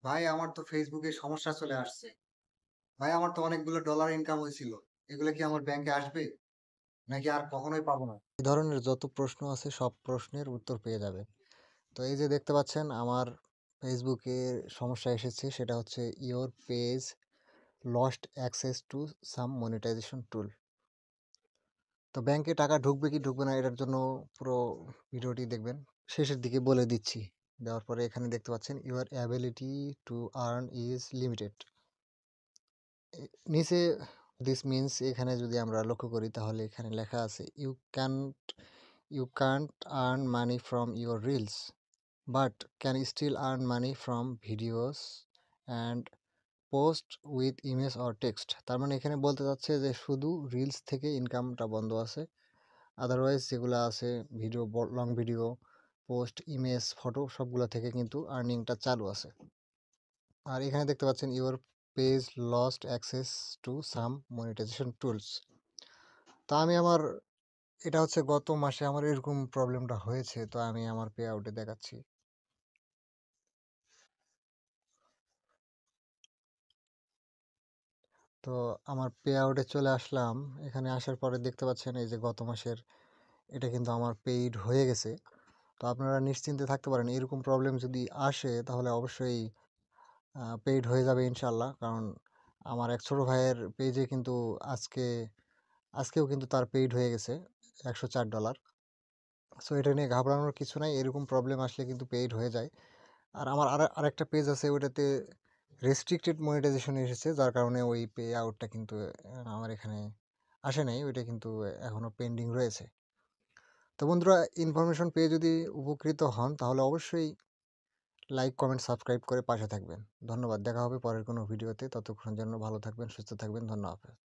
ভাই আমার তো ফেসবুকে সমস্যা চলে আসছে। ভাই আমার তো অনেকগুলো ডলার ইনকাম হয়েছিল। এগুলো কি আমার ব্যাংকে আসবে নাকি আর কখনোই পাবো না? এই ধরনের যত প্রশ্ন আছে সব প্রশ্নের উত্তর পেয়ে যাবে। তো এই যে দেখতে পাচ্ছেন আমার ফেসবুকে সমস্যা এসেছে, সেটা হচ্ছে your page lost access to some monetization tool. তো ব্যাংকে টাকা ঢুকবে কি ঢুকবে না এটার জন্য পুরো ভিডিওটি দেখবেন, শেষের দিকে বলে দিচ্ছি। দেওয়ার পরে এখানে দেখতে পাচ্ছেন your ability to earn is limited. নিচে দিস মিনস, এখানে যদি আমরা লক্ষ্য করি তাহলে এখানে লেখা আছে you can't earn money from your reels but can still earn money from videos and post with image or text. তার মানে এখানে বলতে চাচ্ছে যে শুধু রিলস থেকে ইনকামটা বন্ধ আছে, আদারওয়াইজ যেগুলো আছে video, long video, post, image, photo সবগুলো থেকে কিন্তু আর্নিংটা চালু আছে। আর এখানে দেখতে পাচ্ছেন your page lost access to some monetization tools. তো আমি আমার, এটা হচ্ছে গত মাসে আমার এরকম প্রবলেমটা হয়েছে, তো আমি আমার পে আউটে দেখাচ্ছি। তো আমার পে আউটে চলে আসলাম। এখানে আসার পরে দেখতে পাচ্ছেন এই যে গত মাসের, এটা কিন্তু আমার পেইড হয়ে গেছে। তো আপনারা নিশ্চিন্তে থাকতে পারেন, এরকম প্রবলেম যদি আসে তাহলে অবশ্যই পেইড হয়ে যাবে ইনশাল্লাহ। কারণ আমার এক ছোটো ভাইয়ের পেজে কিন্তু আজকেও কিন্তু তার পেইড হয়ে গেছে $104। সো এটা নিয়ে ঘাবড়ানোর কিছু নাই, এরকম প্রবলেম আসলে কিন্তু পেইড হয়ে যায়। আর আমার আরেকটা পেজ আছে, ওইটাতে রেস্ট্রিক্টেড মনিটাইজেশন এসেছে, যার কারণে ওই পে আউটটা কিন্তু আমার এখানে আসে নাই, ওইটা কিন্তু এখনও পেন্ডিং রয়েছে। তো বন্ধুরা, ইনফরমেশন পেয়ে যদি উপকৃত হন তাহলে অবশ্যই লাইক, কমেন্ট, সাবস্ক্রাইব করে পাশে থাকবেন। ধন্যবাদ। দেখা হবে পরের কোনো ভিডিওতে। ততক্ষণের জন্য ভালো থাকবেন, সুস্থ থাকবেন। ধন্যবাদ।